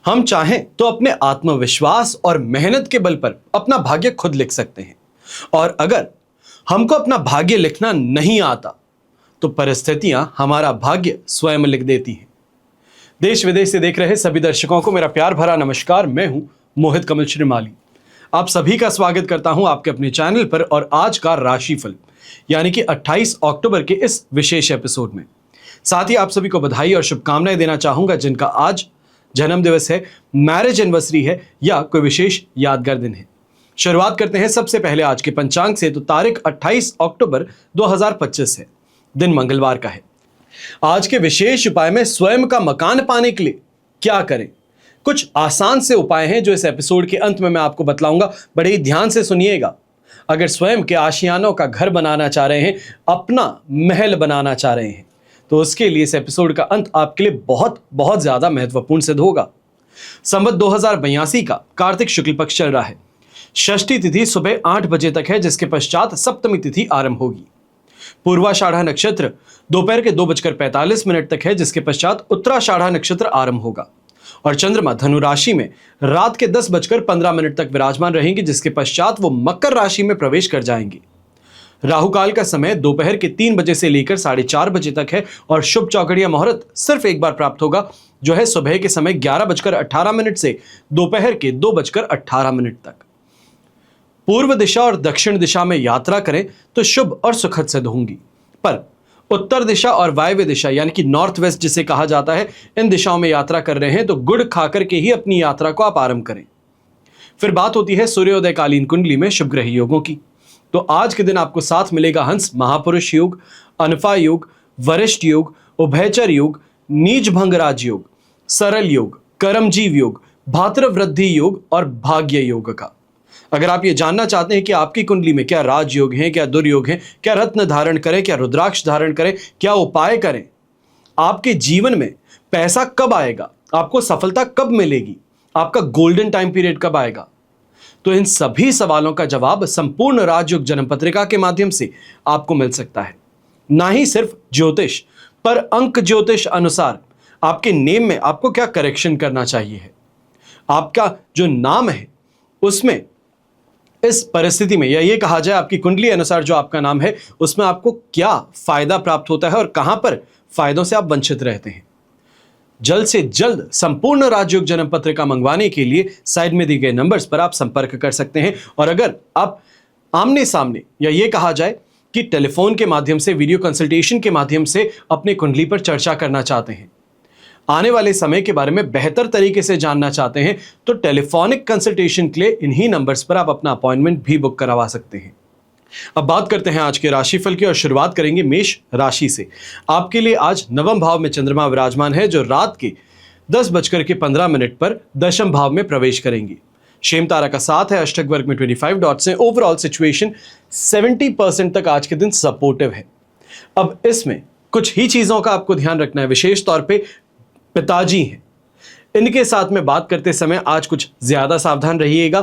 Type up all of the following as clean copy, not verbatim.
हम चाहें तो अपने आत्मविश्वास और मेहनत के बल पर अपना भाग्य खुद लिख सकते हैं। और अगर हमको अपना भाग्य लिखना नहीं आता तो परिस्थितियां हमारा भाग्य स्वयं लिख देती हैं। देश विदेश से देख रहे सभी दर्शकों को मेरा प्यार भरा नमस्कार। मैं हूं मोहित कमल श्रीमाली। आप सभी का स्वागत करता हूं आपके अपने चैनल पर और आज का राशिफल यानी कि 28 अक्टूबर के इस विशेष एपिसोड में। साथ ही आप सभी को बधाई और शुभकामनाएं देना चाहूंगा जिनका आज जन्म दिवस है, मैरिज एनिवर्सरी है या कोई विशेष यादगार दिन है। शुरुआत करते हैं सबसे पहले आज के पंचांग से। तो तारीख 28 अक्टूबर 2025 है, दिन मंगलवार का है। आज के विशेष उपाय में स्वयं का मकान पाने के लिए क्या करें, कुछ आसान से उपाय हैं जो इस एपिसोड के अंत में मैं आपको बतलाऊंगा। बड़े ही ध्यान से सुनिएगा। अगर स्वयं के आशियानों का घर बनाना चाह रहे हैं, अपना महल बनाना चाह रहे हैं, तो उसके लिए इस एपिसोड का अंत आपके लिए बहुत बहुत ज्यादा महत्वपूर्ण सिद्ध होगा। संवत 2082 का कार्तिक शुक्ल पक्ष चल रहा है। षष्ठी तिथि सुबह 8 बजे तक है, जिसके पश्चात सप्तमी तिथि आरंभ होगी। पूर्वाषाढ़ा नक्षत्र दोपहर के 2:45 तक है, जिसके पश्चात उत्तराषाढ़ा नक्षत्र आरंभ होगा। और चंद्रमा धनु राशि में रात के 10:15 तक विराजमान रहेंगे, जिसके पश्चात वो मकर राशि में प्रवेश कर जाएंगे। राहु काल का समय दोपहर के 3 बजे से लेकर 4:30 बजे तक है और शुभ चौकड़िया मुहूर्त सिर्फ एक बार प्राप्त होगा, जो है सुबह के समय 11:18 से दोपहर के 2:18 तक। पूर्व दिशा और दक्षिण दिशा में यात्रा करें तो शुभ और सुखद सिद्ध होंगी, पर उत्तर दिशा और वायव्य दिशा यानी कि नॉर्थ वेस्ट जिसे कहा जाता है, इन दिशाओं में यात्रा कर रहे हैं तो गुड़ खाकर के ही अपनी यात्रा को आप आरंभ करें। फिर बात होती है सूर्योदय कालीन कुंडली में शुभ ग्रह योगों की। तो आज के दिन आपको साथ मिलेगा हंस महापुरुष योग, अनफा योग, वरिष्ठ योग, उभयचर योग, नीच भंगराज योग, सरल योग, कर्मजीव योग, भातृवृद्धि योग और भाग्य योग का। अगर आप ये जानना चाहते हैं कि आपकी कुंडली में क्या राजयोग हैं, क्या दुर्योग हैं, क्या रत्न धारण करें, क्या रुद्राक्ष धारण करें, क्या उपाय करें, आपके जीवन में पैसा कब आएगा, आपको सफलता कब मिलेगी, आपका गोल्डन टाइम पीरियड कब आएगा, तो इन सभी सवालों का जवाब संपूर्ण राजयोग जन्म पत्रिका के माध्यम से आपको मिल सकता है। ना ही सिर्फ ज्योतिष, पर अंक ज्योतिष अनुसार आपके नेम में आपको क्या करेक्शन करना चाहिए है, आपका जो नाम है उसमें इस परिस्थिति में, या ये कहा जाए आपकी कुंडली अनुसार जो आपका नाम है उसमें आपको क्या फायदा प्राप्त होता है और कहां पर फायदों से आप वंचित रहते हैं। जल्द से जल्द संपूर्ण राजयोग जन्म पत्रिका मंगवाने के लिए साइड में दिए गए नंबर्स पर आप संपर्क कर सकते हैं। और अगर आप आमने सामने, या ये कहा जाए कि टेलीफोन के माध्यम से, वीडियो कंसल्टेशन के माध्यम से अपनी कुंडली पर चर्चा करना चाहते हैं, आने वाले समय के बारे में बेहतर तरीके से जानना चाहते हैं, तो टेलीफोनिक कंसल्टेशन के लिए इन्हीं नंबर्स पर आप अपना अपॉइंटमेंट भी बुक करवा सकते हैं। अब बात करते हैं आज के राशिफल की और शुरुआत करेंगे मेष राशि से। आपके लिए आज नवम भाव में चंद्रमा विराजमान है, जो रात के 10:15 पर दशम भाव में प्रवेश करेंगे। शेम तारा का साथ है, अष्टक वर्ग में 25 डॉट्स हैं। ओवरऑल सिचुएशन 70% तक आज के दिन सपोर्टिव है। अब इसमें कुछ ही चीजों का आपको ध्यान रखना है, विशेष तौर पे पिताजी हैं, इनके साथ में बात करते समय आज कुछ ज्यादा सावधान रहिएगा।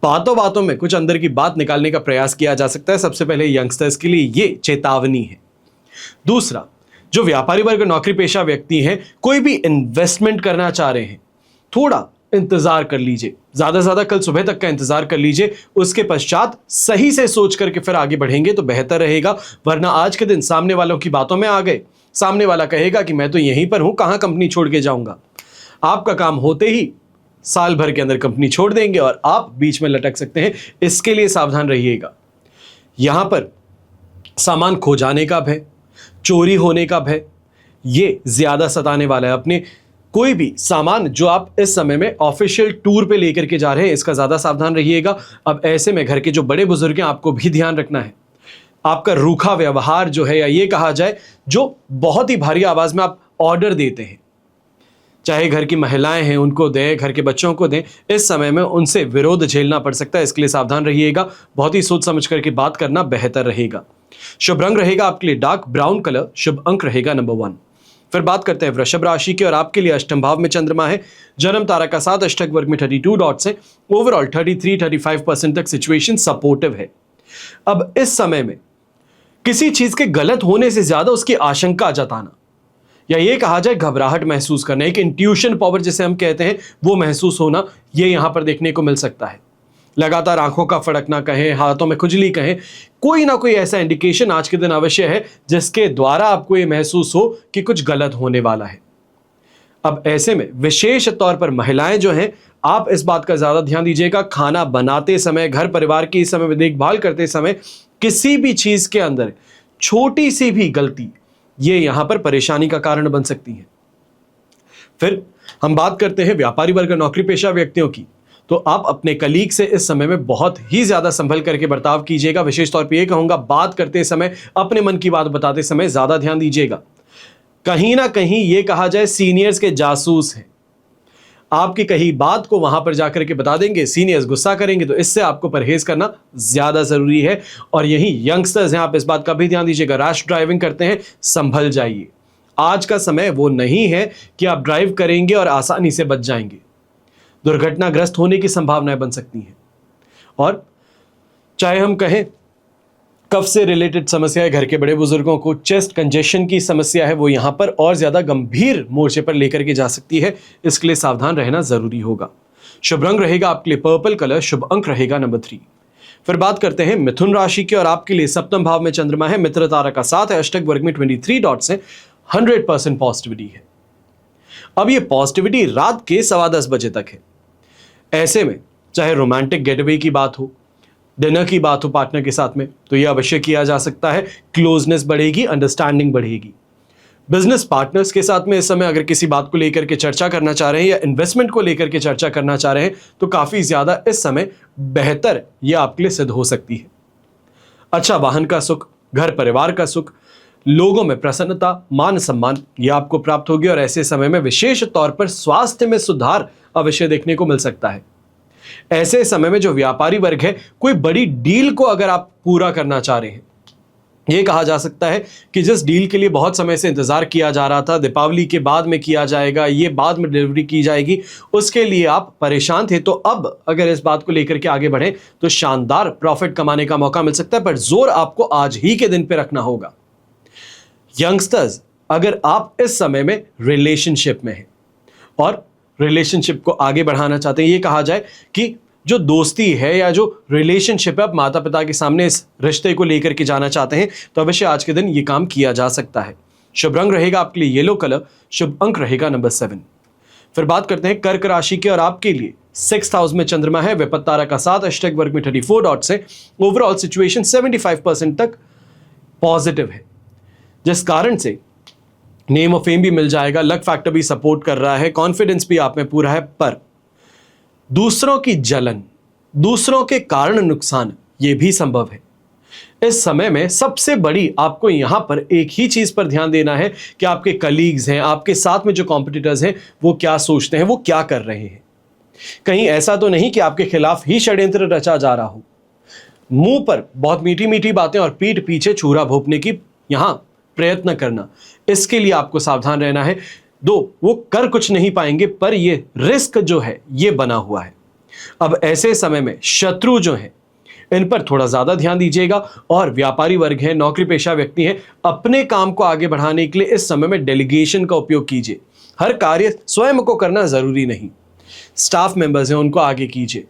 बातों बातों में कुछ अंदर की बात निकालने का प्रयास किया जा सकता है। सबसे पहले यंगस्टर्स के लिए ये चेतावनी है। दूसरा, जो व्यापारी वर्ग, नौकरी पेशा व्यक्ति हैं, कोई भी इन्वेस्टमेंट करना चाह रहे हैं, थोड़ा इंतजार कर लीजिए, ज्यादा से ज्यादा कल सुबह तक का इंतजार कर लीजिए। उसके पश्चात सही से सोच करके फिर आगे बढ़ेंगे तो बेहतर रहेगा, वरना आज के दिन सामने वालों की बातों में आ गए, सामने वाला कहेगा कि मैं तो यहीं पर हूं, कहां कंपनी छोड़ के जाऊंगा। आपका काम होते ही साल भर के अंदर कंपनी छोड़ देंगे और आप बीच में लटक सकते हैं। इसके लिए सावधान रहिएगा। यहां पर सामान खो जाने का भय, चोरी होने का भय, ये ज्यादा सताने वाला है। अपने कोई भी सामान जो आप इस समय में ऑफिशियल टूर पे लेकर के जा रहे हैं, इसका ज्यादा सावधान रहिएगा। अब ऐसे में घर के जो बड़े बुजुर्ग हैं, आपको भी ध्यान रखना है। आपका रूखा व्यवहार जो है, या ये कहा जाए जो बहुत ही भारी आवाज में आप ऑर्डर देते हैं, चाहे घर की महिलाएं हैं उनको दें, घर के बच्चों को दें, इस समय में उनसे विरोध झेलना पड़ सकता है। इसके लिए सावधान रहिएगा। बहुत ही सोच समझ करके बात करना बेहतर रहेगा। शुभ रंग रहेगा आपके लिए डार्क ब्राउन कलर। शुभ अंक रहेगा नंबर 1। फिर बात करते हैं वृषभ राशि की और आपके लिए अष्टम भाव में चंद्रमा है। जन्म तारा का साथ, अष्टक वर्ग में 32 डॉट्स है। ओवरऑल 33-35% तक सिचुएशन सपोर्टिव है। अब इस समय में किसी चीज के गलत होने से ज्यादा उसकी आशंका जताना, या ये कहा जाए घबराहट महसूस करना, एक इंट्यूशन पावर जिसे हम कहते हैं वो महसूस होना, ये यहां पर देखने को मिल सकता है। लगातार आंखों का फड़कना कहें, हाथों में खुजली कहें, कोई ना कोई ऐसा इंडिकेशन आज के दिन अवश्य है जिसके द्वारा आपको ये महसूस हो कि कुछ गलत होने वाला है। अब ऐसे में विशेष तौर पर महिलाएं जो हैं, आप इस बात का ज्यादा ध्यान दीजिएगा, खाना बनाते समय, घर परिवार की इस समय देखभाल करते समय किसी भी चीज के अंदर छोटी सी भी गलती ये यहां पर परेशानी का कारण बन सकती है। फिर हम बात करते हैं व्यापारी वर्ग और नौकरी पेशा व्यक्तियों की, तो आप अपने कलीग से इस समय में बहुत ही ज्यादा संभल करके बर्ताव कीजिएगा। विशेष तौर पर यह कहूंगा, बात करते समय, अपने मन की बात बताते समय ज्यादा ध्यान दीजिएगा। कहीं ना कहीं यह कहा जाए सीनियर्स के जासूस हैं, आपकी कही बात को वहां पर जाकर के बता देंगे, सीनियर्स गुस्सा करेंगे, तो इससे आपको परहेज करना ज्यादा जरूरी है। और यही यंगस्टर्स हैं, आप इस बात का भी ध्यान दीजिएगा, रैश ड्राइविंग करते हैं, संभल जाइए। आज का समय वो नहीं है कि आप ड्राइव करेंगे और आसानी से बच जाएंगे, दुर्घटनाग्रस्त होने की संभावनाएं बन सकती हैं। और चाहे हम कहें कफ से रिलेटेड समस्या है, घर के बड़े बुजुर्गों को चेस्ट कंजेशन की समस्या है, वो यहां पर और ज्यादा गंभीर मोर्चे पर लेकर के जा सकती है, इसके लिए सावधान रहना जरूरी होगा। शुभ रंग रहेगा आपके लिए पर्पल कलर, शुभ अंक रहेगा नंबर 3। फिर बात करते हैं मिथुन राशि की, और आपके लिए सप्तम भाव में चंद्रमा है, मित्र तारा का 7 है, अष्टक वर्ग में 23 डॉट्स है, 100% पॉजिटिविटी है। अब ये पॉजिटिविटी रात के 10:15 बजे तक है। ऐसे में चाहे रोमांटिक गेटअवे की बात हो, डिनर की बात हो पार्टनर के साथ में, तो यह अवश्य किया जा सकता है। क्लोजनेस बढ़ेगी, अंडरस्टैंडिंग बढ़ेगी। बिजनेस पार्टनर्स के साथ में इस समय अगर किसी बात को लेकर के चर्चा करना चाह रहे हैं या इन्वेस्टमेंट को लेकर के चर्चा करना चाह रहे हैं, तो काफी ज्यादा इस समय बेहतर यह आपके लिए सिद्ध हो सकती है। अच्छा वाहन का सुख, घर परिवार का सुख, लोगों में प्रसन्नता, मान सम्मान यह आपको प्राप्त होगी। और ऐसे समय में विशेष तौर पर स्वास्थ्य में सुधार अवश्य देखने को मिल सकता है। ऐसे समय में जो व्यापारी वर्ग है, कोई बड़ी डील को अगर आप पूरा करना चाह रहे हैं, यह कहा जा सकता है कि जिस डील के लिए बहुत समय से इंतजार किया जा रहा था, दीपावली के बाद में किया जाएगा, ये बाद में डिलीवरी की जाएगी, उसके लिए आप परेशान थे, तो अब अगर इस बात को लेकर के आगे बढ़े तो शानदार प्रॉफिट कमाने का मौका मिल सकता है। पर जोर आपको आज ही के दिन पे रखना होगा। यंगस्टर्स, अगर आप इस समय में रिलेशनशिप में हैं और रिलेशनशिप को आगे बढ़ाना चाहते हैं, ये कहा जाए कि जो दोस्ती है या जो रिलेशनशिप है, आप माता पिता के सामने इस रिश्ते को लेकर के जाना चाहते हैं, तो अवश्य आज के दिन ये काम किया जा सकता है। शुभ रंग रहेगा आपके लिए येलो कलर, शुभ अंक रहेगा नंबर 7। फिर बात करते हैं कर्क राशि की, और आपके लिए 6th हाउस में चंद्रमा है, विपत्त तारा का 7, अष्टक वर्ग में 34 डॉट्स है। ओवरऑल सिचुएशन 75% तक पॉजिटिव है, जिस कारण से नेम ऑफ फेम भी मिल जाएगा, लक फैक्टर भी सपोर्ट कर रहा है, कॉन्फिडेंस भी आप में पूरा है। पर दूसरों की जलन, दूसरों के कारण नुकसान, ये भी संभव है। इस समय में सबसे बड़ी आपको यहां पर एक ही चीज पर ध्यान देना है कि आपके कलीग्स हैं, आपके साथ में जो कॉम्पिटिटर्स हैं, वो क्या सोचते हैं, वो क्या कर रहे हैं। कहीं ऐसा तो नहीं कि आपके खिलाफ ही षड्यंत्र रचा जा रहा हो। मुंह पर बहुत मीठी मीठी बातें और पीठ पीछे छुरा भोंकने की यहां प्रयत्न करना, इसके लिए आपको सावधान रहना है। दो वो कर कुछ नहीं पाएंगे, पर ये रिस्क जो है ये बना हुआ है। अब ऐसे समय में शत्रु जो हैं, इन पर थोड़ा ज्यादा ध्यान दीजिएगा। और व्यापारी वर्ग है, नौकरी पेशा व्यक्ति हैं, अपने काम को आगे बढ़ाने के लिए इस समय में डेलीगेशन का उपयोग कीजिए। हर कार्य स्वयं को करना जरूरी नहीं। स्टाफ मेंबर्स हैं, उनको आगे कीजिए।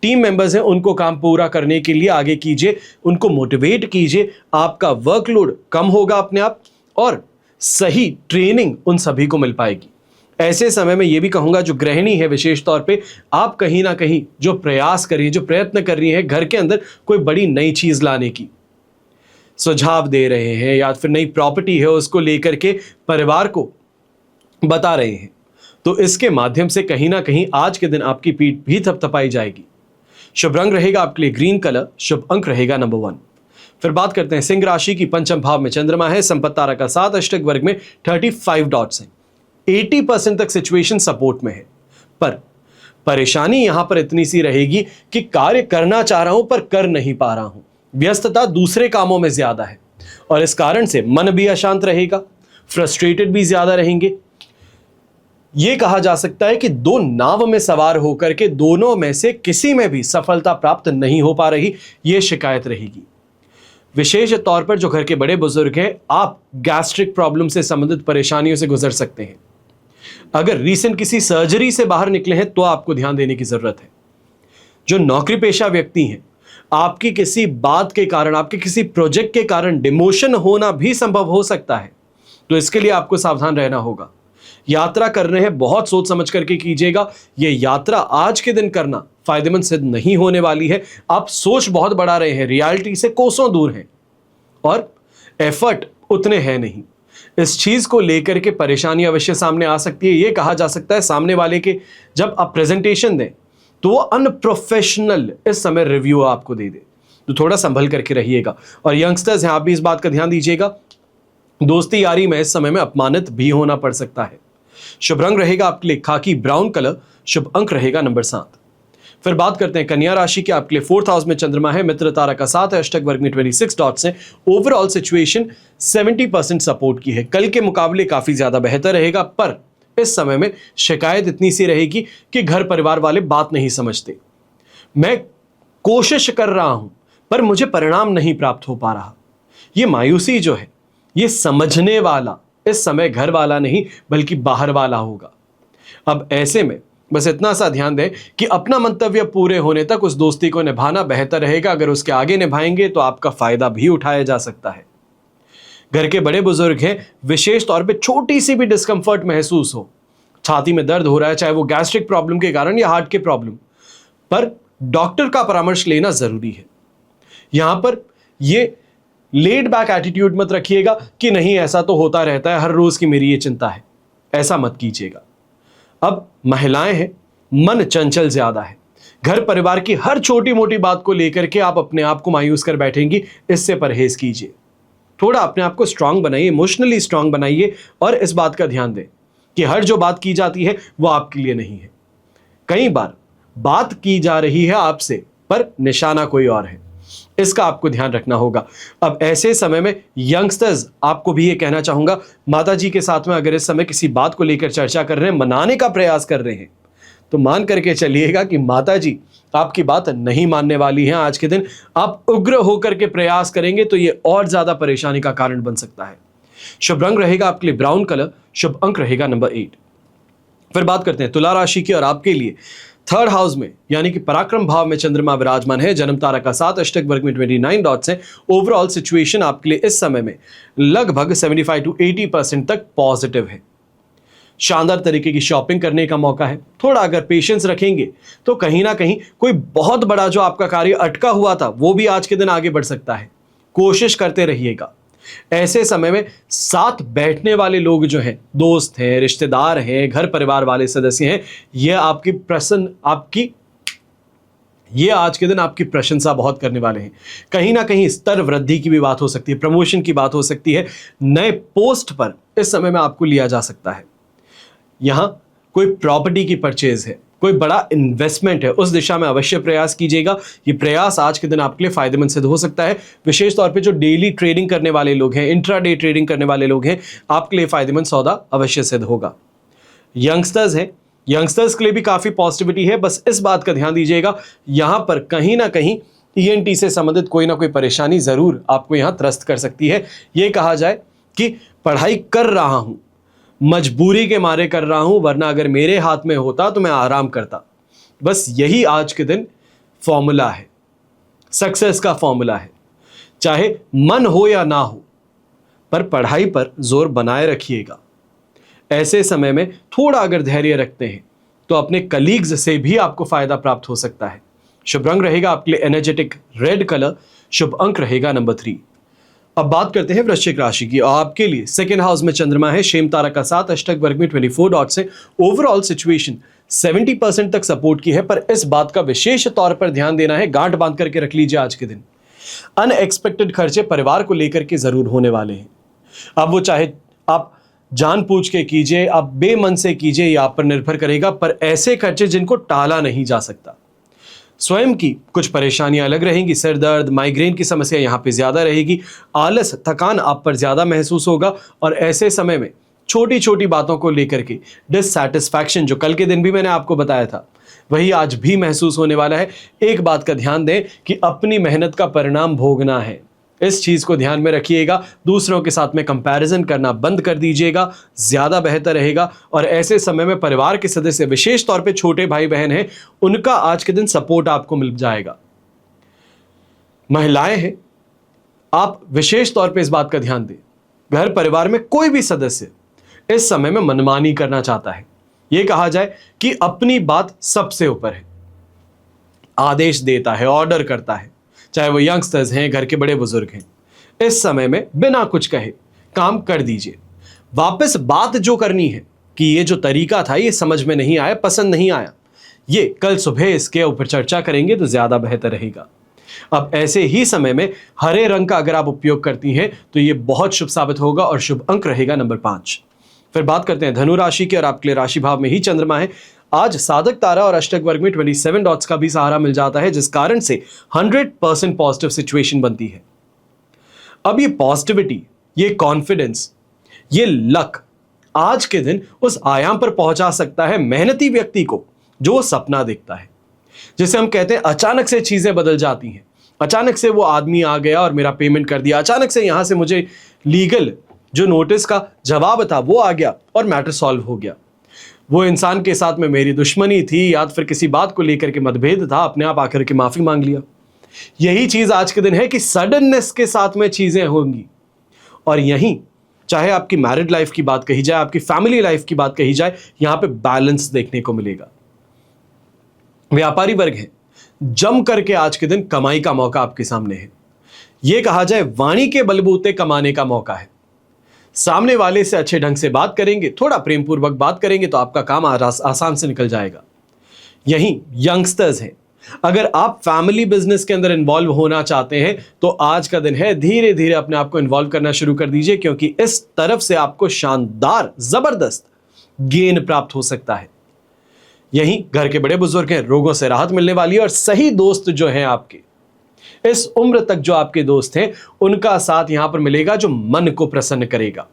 टीम मेंबर्स हैं, उनको काम पूरा करने के लिए आगे कीजिए, उनको मोटिवेट कीजिए। आपका वर्कलोड कम होगा अपने आप, और सही ट्रेनिंग उन सभी को मिल पाएगी। ऐसे समय में यह भी कहूंगा, जो गृहिणी है विशेष तौर पे, आप कहीं ना कहीं जो प्रयास कर रही है, जो प्रयत्न कर रही है घर के अंदर कोई बड़ी नई चीज लाने की, सुझाव दे रहे हैं, या फिर नई प्रॉपर्टी है उसको लेकर के परिवार को बता रहे हैं, तो इसके माध्यम से कहीं ना कहीं आज के दिन आपकी पीठ भी थपथपाई जाएगी। शुभ रंग रहेगा आपके लिए ग्रीन कलर, शुभ अंक रहेगा नंबर 1। फिर बात करते हैं सिंह राशि की, पंचम भाव में चंद्रमा है, संपत्ति तारा का 7, अष्टक वर्ग में 35 डॉट्स हैं। 80% तक सिचुएशन सपोर्ट में है, पर परेशानी यहां पर इतनी सी रहेगी कि कार्य करना चाह रहा हूं पर कर नहीं पा रहा हूं। व्यस्तता दूसरे कामों में ज्यादा है, और इस कारण से मन भी अशांत रहेगा, फ्रस्ट्रेटेड भी ज्यादा रहेंगे। यह कहा जा सकता है कि दो नाव में सवार होकर के दोनों में से किसी में भी सफलता प्राप्त नहीं हो पा रही, यह शिकायत रहेगी। विशेष तौर पर जो घर के बड़े बुजुर्ग हैं, आप गैस्ट्रिक प्रॉब्लम से संबंधित परेशानियों से गुजर सकते हैं। अगर रीसेंट किसी सर्जरी से बाहर निकले हैं तो आपको ध्यान देने की जरूरत है। जो नौकरी पेशा व्यक्ति हैं, आपकी किसी बात के कारण, आपके किसी प्रोजेक्ट के कारण डिमोशन होना भी संभव हो सकता है, तो इसके लिए आपको सावधान रहना होगा। यात्रा कर रहे हैं, बहुत सोच समझ करके कीजिएगा। यह यात्रा आज के दिन करना फायदेमंद सिद्ध नहीं होने वाली है। आप सोच बहुत बढ़ा रहे हैं, रियलिटी से कोसों दूर हैं और एफर्ट उतने हैं नहीं। इस चीज को लेकर के परेशानी अवश्य सामने आ सकती है। यह कहा जा सकता है सामने वाले के जब आप प्रेजेंटेशन दें तो वो अनप्रोफेशनल इस समय रिव्यू आपको दे दे, तो थोड़ा संभल करके रहिएगा। और यंगस्टर्स हैं, आप भी इस बात का ध्यान दीजिएगा। दोस्ती यारी में इस समय में अपमानित भी होना पड़ सकता है। शुभ रंग रहेगा आपके लिए खाकी ब्राउन कलर, शुभ अंक रहेगा नंबर 7। फिर बात करते हैं कन्या राशि के। आपके लिए 4th हाउस में चंद्रमा है, मित्र तारा का 7 है, अष्टक वर्ग में 26 डॉट्स हैं। ओवरऑल सिचुएशन 70% सपोर्ट की है। कल के मुकाबले काफी ज्यादा बेहतर रहेगा, पर इस समय में शिकायत इतनी सी रहेगी कि घर परिवार वाले बात नहीं समझते। मैं कोशिश कर रहा हूं पर मुझे परिणाम नहीं प्राप्त हो पा रहा। ये मायूसी जो है, ये समझने वाला इस समय घर वाला नहीं बल्कि बाहर वाला होगा। अब ऐसे में बस इतना सा ध्यान दें कि अपना मंतव्य पूरे होने तक उस दोस्ती को निभाना बेहतर रहेगा। अगर उसके आगे निभाएंगे तो आपका फायदा भी उठाया जा सकता है। घर के बड़े बुजुर्ग हैं, विशेष तौर पे छोटी सी भी डिस्कंफर्ट महसूस हो, छाती में दर्द हो रहा है, चाहे वो गैस्ट्रिक प्रॉब्लम के कारण या हार्ट के प्रॉब्लम, पर डॉक्टर का परामर्श लेना जरूरी है। यहां पर ये लेड बैक एटीट्यूड मत रखिएगा कि नहीं ऐसा तो होता रहता है, हर रोज की मेरी ये चिंता है, ऐसा मत कीजिएगा। अब महिलाएं हैं, मन चंचल ज्यादा है। घर परिवार की हर छोटी मोटी बात को लेकर के आप अपने आप को मायूस कर बैठेंगी, इससे परहेज कीजिए। थोड़ा अपने आप को स्ट्रांग बनाइए, इमोशनली स्ट्रांग बनाइए और इस बात का ध्यान दें कि हर जो बात की जाती है वो आपके लिए नहीं है। कई बार बात की जा रही है आपसे पर निशाना कोई और है, इसका आपको ध्यान रखना होगा। अब ऐसे समय में यंगस्टर्स, आपको भी ये कहना चाहूंगा, माता जी के साथ में अगर इस समय किसी बात को लेकर चर्चा कर रहे हैं, मनाने का प्रयास कर रहे हैं, तो मान करके चलिएगा कि माता जी आपकी बात नहीं मानने वाली हैं। आज के दिन आप उग्र होकर के प्रयास करेंगे तो ये और ज्यादा परेशानी का कारण बन सकता है। शुभ रंग रहेगा आपके लिए ब्राउन कलर, शुभ अंक रहेगा नंबर 8। फिर बात करते हैं तुला राशि की, और आपके लिए 3rd हाउस में यानी कि पराक्रम भाव में चंद्रमा विराजमान है, जन्म तारा का 7, अष्टक वर्ग में 29 डॉट्स हैं। ओवरऑल सिचुएशन आपके लिए इस समय में लगभग 75 to 80% तक पॉजिटिव है। शानदार तरीके की शॉपिंग करने का मौका है। थोड़ा अगर पेशेंस रखेंगे तो कहीं ना कहीं कोई बहुत बड़ा जो आपका कार्य अटका हुआ था वो भी आज के दिन आगे बढ़ सकता है। कोशिश करते रहिएगा। ऐसे समय में साथ बैठने वाले लोग जो हैं, दोस्त हैं, रिश्तेदार हैं, घर परिवार वाले सदस्य हैं, ये आज के दिन आपकी प्रशंसा बहुत करने वाले हैं। कहीं ना कहीं स्तर वृद्धि की भी बात हो सकती है, प्रमोशन की बात हो सकती है, नए पोस्ट पर इस समय में आपको लिया जा सकता है। यहां कोई प्रॉपर्टी की परचेज है, कोई बड़ा इन्वेस्टमेंट है, उस दिशा में अवश्य प्रयास कीजिएगा। ये प्रयास आज के दिन आपके लिए फायदेमंद सिद्ध हो सकता है। विशेष तौर पे जो डेली ट्रेडिंग करने वाले लोग हैं, इंट्राडे ट्रेडिंग करने वाले लोग हैं, आपके लिए फायदेमंद सौदा अवश्य सिद्ध होगा। यंगस्टर्स हैं, यंगस्टर्स के लिए भी काफी पॉजिटिविटी है। बस इस बात का ध्यान दीजिएगा, यहां पर कहीं ना कहीं ENT से संबंधित कोई ना कोई परेशानी जरूर आपको यहां त्रस्त कर सकती है। यह कहा जाए कि पढ़ाई कर रहा हूं, मजबूरी के मारे कर रहा हूं, वरना अगर मेरे हाथ में होता तो मैं आराम करता। बस यही आज के दिन फॉर्मूला है, सक्सेस का फॉर्मूला है। चाहे मन हो या ना हो, पर पढ़ाई पर जोर बनाए रखिएगा। ऐसे समय में थोड़ा अगर धैर्य रखते हैं तो अपने कलीग्स से भी आपको फायदा प्राप्त हो सकता है। शुभ रंग रहेगा आपके लिए एनर्जेटिक रेड कलर, शुभ अंक रहेगा नंबर 3। अब बात करते हैं वृश्चिक राशि की। आपके लिए 2nd हाउस में चंद्रमा है, शेम तारा का 7, अष्टक वर्ग में 24 डॉट्स है। ओवरऑल सिचुएशन 70% तक सपोर्ट की है, पर इस बात का विशेष तौर पर ध्यान देना है, गांठ बांध करके रख लीजिए आज के दिन। अनएक्सपेक्टेड खर्चे परिवार को लेकर के जरूर होने वाले हैं। अब वो चाहे आप जान पूछ के कीजिए, आप बेमन से कीजिए, या आप पर निर्भर करेगा, पर ऐसे खर्चे जिनको टाला नहीं जा सकता। स्वयं की कुछ परेशानियां अलग रहेंगी, सिर दर्द, माइग्रेन की समस्या यहाँ पे ज्यादा रहेगी, आलस, थकान आप पर ज्यादा महसूस होगा, और ऐसे समय में छोटी छोटी बातों को लेकर के डिससैटिस्फैक्शन, जो कल के दिन भी मैंने आपको बताया था, वही आज भी महसूस होने वाला है। एक बात का ध्यान दें कि अपनी मेहनत का परिणाम भोगना है, इस चीज को ध्यान में रखिएगा। दूसरों के साथ में कंपैरिजन करना बंद कर दीजिएगा, ज्यादा बेहतर रहेगा। और ऐसे समय में परिवार के सदस्य, विशेष तौर पे छोटे भाई बहन हैं, उनका आज के दिन सपोर्ट आपको मिल जाएगा। महिलाएं हैं, आप विशेष तौर पे इस बात का ध्यान दें, घर परिवार में कोई भी सदस्य इस समय में मनमानी करना चाहता है, यह कहा जाए कि अपनी बात सबसे ऊपर है, आदेश देता है, ऑर्डर करता है, चाहे वो यंगस्टर्स हैं, घर के बड़े बुजुर्ग हैं, इस समय में बिना कुछ कहे काम कर दीजिए। वापस बात जो करनी है कि ये जो तरीका था ये समझ में नहीं आया, पसंद नहीं आया, ये कल सुबह इसके ऊपर चर्चा करेंगे तो ज्यादा बेहतर रहेगा। अब ऐसे ही समय में हरे रंग का अगर आप उपयोग करती हैं तो ये बहुत शुभ साबित होगा और शुभ अंक रहेगा नंबर 5। फिर बात करते हैं धनु राशि की, और आपके लिए राशि भाव में ही चंद्रमा है। आज साधक तारा और अष्टक वर्ग में 27 डॉट्स का भी सहारा मिल जाता है, जिस कारण से 100% पॉजिटिव सिचुएशन बनती है। अब ये पॉजिटिविटी, ये कॉन्फिडेंस, ये लक आज के दिन उस आयाम पर पहुंचा सकता है मेहनती व्यक्ति को जो सपना देखता है, जिसे हम कहते हैं अचानक से चीजें बदल जाती हैं। अचानक से वो आदमी आ गया और मेरा पेमेंट कर दिया, अचानक से यहां से मुझे लीगल जो नोटिस का जवाब था वो आ गया और मैटर सॉल्व हो गया। वो इंसान के साथ में मेरी दुश्मनी थी या फिर किसी बात को लेकर के मतभेद था, अपने आप आकर के माफी मांग लिया। यही चीज आज के दिन है कि सडननेस के साथ में चीजें होंगी। और यहीं चाहे आपकी मैरिड लाइफ की बात कही जाए, आपकी फैमिली लाइफ की बात कही जाए, यहां पे बैलेंस देखने को मिलेगा। व्यापारी वर्ग है, जम करके आज के दिन कमाई का मौका आपके सामने है। यह कहा जाए वाणी के बलबूते कमाने का मौका है। सामने वाले से अच्छे ढंग से बात करेंगे, थोड़ा प्रेम पूर्वक बात करेंगे तो आपका काम आसान से निकल जाएगा। यहीं यंगस्टर्स हैं, अगर आप फैमिली बिजनेस के अंदर इन्वॉल्व होना चाहते हैं तो आज का दिन है, धीरे धीरे अपने आप को इन्वॉल्व करना शुरू कर दीजिए, क्योंकि इस तरफ से आपको शानदार जबरदस्त गेन प्राप्त हो सकता है। यहीं घर के बड़े बुजुर्ग हैं, रोगों से राहत मिलने वाली है। और सही दोस्त जो हैं आपके, इस उम्र तक जो आपके दोस्त हैं, उनका साथ यहां पर मिलेगा जो मन को प्रसन्न करेगा।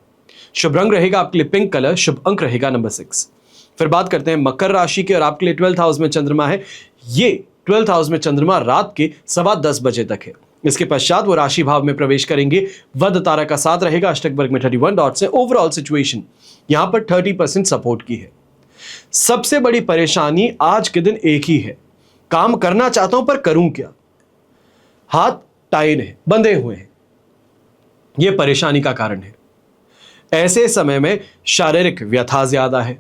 शुभ रंग रहेगा आपके लिए पिंक कलर, शुभ अंक रहेगा नंबर 6। फिर बात करते हैं मकर राशि के, और आपके लिए 12th हाउस में चंद्रमा है। ये 12th हाउस में चंद्रमा रात के 10:15 बजे तक है। इसके पश्चात वो राशि भाव में प्रवेश करेंगे। वध तारा का साथ रहेगा, अष्टक वर्ग में 31 डॉट्स है। ओवरऑल सिचुएशन यहां पर 30% सपोर्ट की है। सबसे बड़ी परेशानी आज के दिन एक ही है, काम करना चाहता हूं पर करूं क्या, हाथ टाइड है, बंधे हुए हैं, यह परेशानी का कारण है। ऐसे समय में शारीरिक व्यथा ज्यादा है,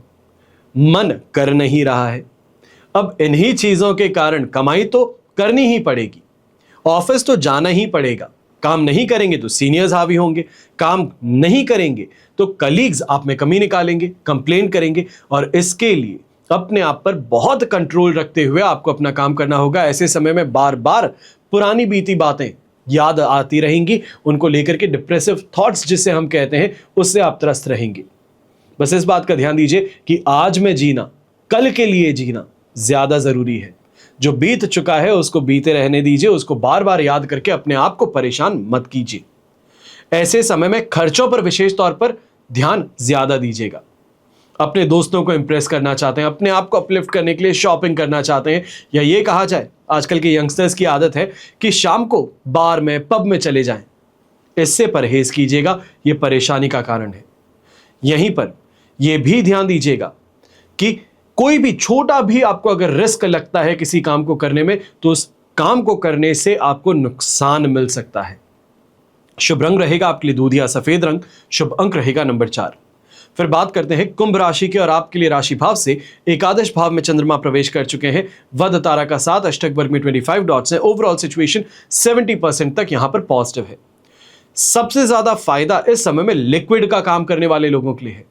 मन कर नहीं रहा है। अब इन्हीं चीजों के कारण कमाई तो करनी ही पड़ेगी, ऑफिस तो जाना ही पड़ेगा। काम नहीं करेंगे तो सीनियर्स हावी होंगे, काम नहीं करेंगे तो कलीग्स आप में कमी निकालेंगे, कंप्लेन करेंगे। और इसके लिए अपने आप पर बहुत कंट्रोल रखते हुए आपको अपना काम करना होगा। ऐसे समय में बार बार पुरानी बीती बातें याद आती रहेंगी, उनको लेकर के डिप्रेसिव थॉट्स जिसे हम कहते हैं, उससे आप त्रस्त रहेंगे। बस इस बात का ध्यान दीजिए कि आज में जीना, कल के लिए जीना ज्यादा जरूरी है। जो बीत चुका है उसको बीते रहने दीजिए, उसको बार बार याद करके अपने आप को परेशान मत कीजिए। ऐसे समय में खर्चों पर विशेष तौर पर ध्यान ज्यादा दीजिएगा। अपने दोस्तों को इंप्रेस करना चाहते हैं, अपने आप को अपलिफ्ट करने के लिए शॉपिंग करना चाहते हैं, या ये कहा जाए आजकल के यंगस्टर्स की आदत है कि शाम को बार में, पब में चले जाएं, इससे परहेज कीजिएगा, ये परेशानी का कारण है। यहीं पर यह भी ध्यान दीजिएगा कि कोई भी छोटा भी आपको अगर रिस्क लगता है किसी काम को करने में, तो उस काम को करने से आपको नुकसान मिल सकता है। शुभ रंग रहेगा आपके लिए दूधिया सफेद रंग, शुभ अंक रहेगा नंबर 4। फिर बात करते हैं कुंभ राशि के, और आपके लिए राशि भाव से एकादश भाव में चंद्रमा प्रवेश कर चुके हैं। वध तारा का साथ, अष्टक वर्ग में 25 डॉट्स है। ओवरऑल सिचुएशन 70% तक यहां पर पॉजिटिव है। सबसे ज्यादा फायदा इस समय में लिक्विड का काम करने वाले लोगों के लिए है।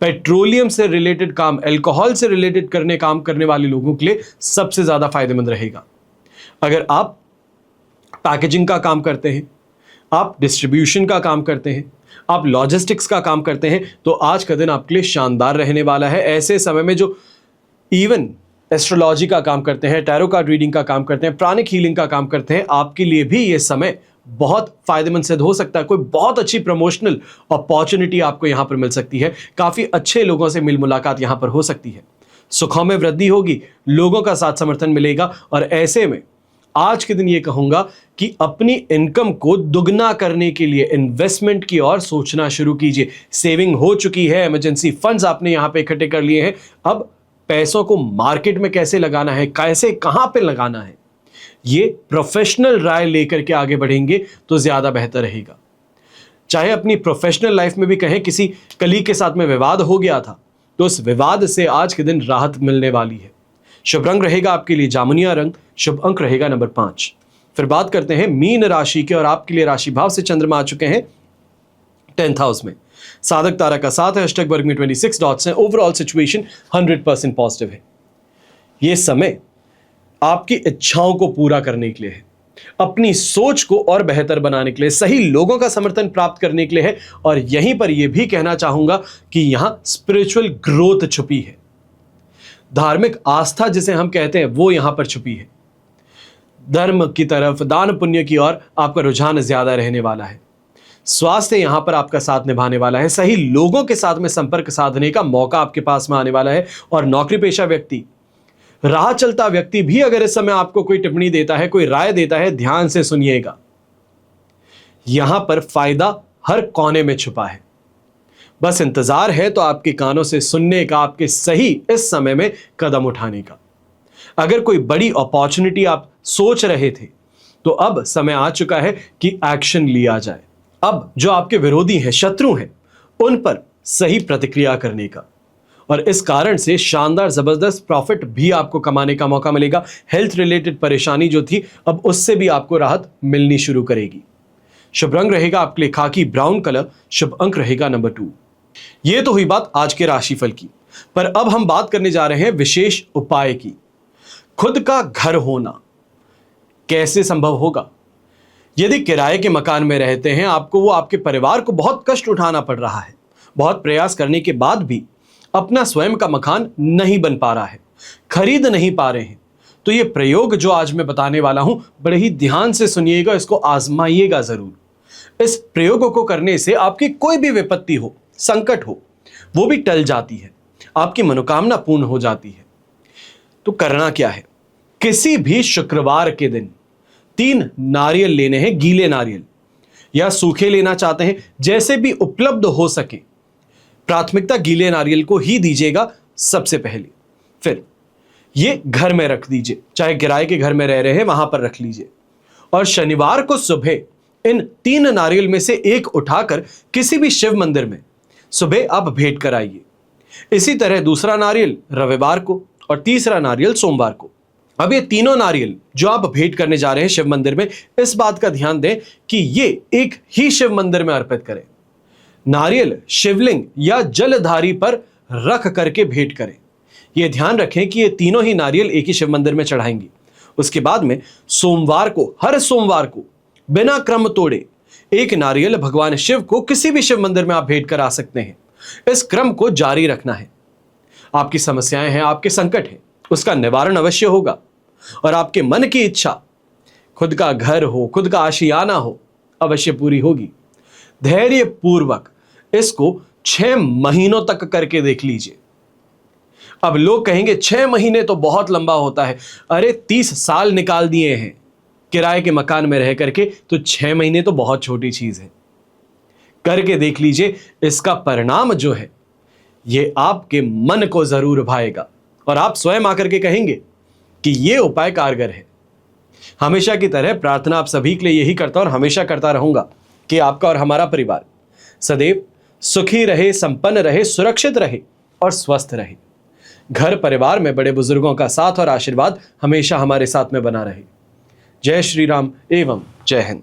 पेट्रोलियम से रिलेटेड काम, अल्कोहल से रिलेटेड काम करने वाले लोगों के लिए सबसे ज्यादा फायदेमंद रहेगा। अगर आप पैकेजिंग का काम करते हैं, आप डिस्ट्रीब्यूशन का काम करते हैं, आप लॉजिस्टिक्स का काम करते हैं, तो आज का दिन आपके लिए शानदार रहने वाला है। ऐसे समय में जो इवन एस्ट्रोलॉजी का काम करते हैं, टैरो कार्ड रीडिंग का काम करते हैं, प्राणिक हीलिंग का काम करते हैं, आपके लिए भी यह समय बहुत फायदेमंद सिद्ध हो सकता है। कोई बहुत अच्छी प्रमोशनल अपॉर्चुनिटी आपको यहां पर मिल सकती है, काफी अच्छे लोगों से मिल मुलाकात यहां पर हो सकती है, सुखों में वृद्धि होगी, लोगों का साथ समर्थन मिलेगा। और ऐसे में आज के दिन ये कहूंगा कि अपनी इनकम को दुगना करने के लिए इन्वेस्टमेंट की ओर सोचना शुरू कीजिए। सेविंग हो चुकी है, इमरजेंसी फंड्स आपने यहां पे इकट्ठे कर लिए हैं, अब पैसों को मार्केट में कैसे लगाना है, कैसे कहां पे लगाना है, ये प्रोफेशनल राय लेकर के आगे बढ़ेंगे तो ज्यादा बेहतर रहेगा। चाहे अपनी प्रोफेशनल लाइफ में भी कहें किसी कलीग के साथ में विवाद हो गया था, तो उस विवाद से आज के दिन राहत मिलने वाली है। शुभ रंग रहेगा आपके लिए जामुनिया रंग, शुभ अंक रहेगा नंबर 5। फिर बात करते हैं मीन राशि के, और आपके लिए राशि भाव से चंद्रमा आ चुके हैं 10th हाउस में। साधक तारा का साथ है, अष्टक वर्ग में 26 डॉट्स हैं। ओवरऑल सिचुएशन 100% पॉजिटिव है। यह समय आपकी इच्छाओं को पूरा करने के लिए है, अपनी सोच को और बेहतर बनाने के लिए, सही लोगों का समर्थन प्राप्त करने के लिए है। और यहीं पर यह भी कहना चाहूंगा कि यहां स्पिरिचुअल ग्रोथ छुपी है, धार्मिक आस्था जिसे हम कहते हैं वो यहां पर छुपी है। धर्म की तरफ, दान पुण्य की ओर आपका रुझान ज्यादा रहने वाला है। स्वास्थ्य यहां पर आपका साथ निभाने वाला है। सही लोगों के साथ में संपर्क साधने का मौका आपके पास में आने वाला है। और नौकरी पेशा व्यक्ति, राह चलता व्यक्ति भी अगर इस समय आपको कोई टिप्पणी देता है, कोई राय देता है, ध्यान से सुनिएगा। यहां पर फायदा हर कोने में छुपा है, बस इंतजार है तो आपके कानों से सुनने का, आपके सही इस समय में कदम उठाने का। अगर कोई बड़ी अपॉर्चुनिटी आप सोच रहे थे, तो अब समय आ चुका है कि एक्शन लिया जाए। अब जो आपके विरोधी हैं, शत्रु हैं, उन पर सही प्रतिक्रिया करने का, और इस कारण से शानदार जबरदस्त प्रॉफिट भी आपको कमाने का मौका मिलेगा। हेल्थ रिलेटेड परेशानी जो थी, अब उससे भी आपको राहत मिलनी शुरू करेगी। शुभ रंग रहेगा आपके लिए खाकी ब्राउन कलर, शुभ अंक रहेगा नंबर 2। यह तो हुई बात आज के राशिफल की, पर अब हम बात करने जा रहे हैं विशेष उपाय की। खुद का घर होना कैसे संभव होगा? यदि किराए के मकान में रहते हैं, आपको वो आपके परिवार को बहुत कष्ट उठाना पड़ रहा है, बहुत प्रयास करने के बाद भी अपना स्वयं का मकान नहीं बन पा रहा है, खरीद नहीं पा रहे हैं, तो ये प्रयोग जो आज मैं बताने वाला हूं, बड़े ही ध्यान से सुनिएगा, इसको आजमाइएगा जरूर। इस प्रयोग को करने से आपकी कोई भी विपत्ति हो, संकट हो, वो भी टल जाती है, आपकी मनोकामना पूर्ण हो जाती है। तो करना क्या है? किसी भी शुक्रवार के दिन 3 नारियल लेने हैं, गीले नारियल या सूखे लेना चाहते हैं, जैसे भी उपलब्ध हो सके। प्राथमिकता गीले नारियल को ही दीजिएगा सबसे पहले। फिर ये घर में रख दीजिए, चाहे किराए के घर में रह रहे हैं वहां पर रख लीजिए। और शनिवार को सुबह इन 3 नारियल में से एक उठाकर किसी भी शिव मंदिर में सुबह आप भेंट कराइए। इसी तरह दूसरा नारियल रविवार को और तीसरा नारियल सोमवार को। अब ये तीनों नारियल जो आप भेंट करने जा रहे हैं शिव मंदिर में, इस बात का ध्यान दें कि ये एक ही शिव मंदिर में अर्पित करें। नारियल शिवलिंग या जलधारी पर रख करके भेंट करें। यह ध्यान रखें कि ये तीनों ही नारियल एक ही शिव मंदिर में चढ़ाएंगे। उसके बाद में सोमवार को, हर सोमवार को बिना क्रम तोड़े एक नारियल भगवान शिव को किसी भी शिव मंदिर में आप भेंट करा सकते हैं। इस क्रम को जारी रखना है। आपकी समस्याएं हैं, आपके संकट है, उसका निवारण अवश्य होगा। और आपके मन की इच्छा, खुद का घर हो, खुद का आशियाना हो, अवश्य पूरी होगी। धैर्य पूर्वक इसको 6 महीनों तक करके देख लीजिए। अब लोग कहेंगे 6 महीने तो बहुत लंबा होता है। अरे 30 साल निकाल दिए हैं किराए के मकान में रह करके, तो 6 महीने तो बहुत छोटी चीज है। करके देख लीजिए, इसका परिणाम जो है ये आपके मन को जरूर भाएगा और आप स्वयं आकर के कहेंगे कि ये उपाय कारगर है। हमेशा की तरह प्रार्थना आप सभी के लिए यही करता और हमेशा करता रहूंगा कि आपका और हमारा परिवार सदैव सुखी रहे, संपन्न रहे, सुरक्षित रहे और स्वस्थ रहे। घर परिवार में बड़े बुजुर्गों का साथ और आशीर्वाद हमेशा हमारे साथ में बना रहे। जय श्री राम एवं जय हिंद।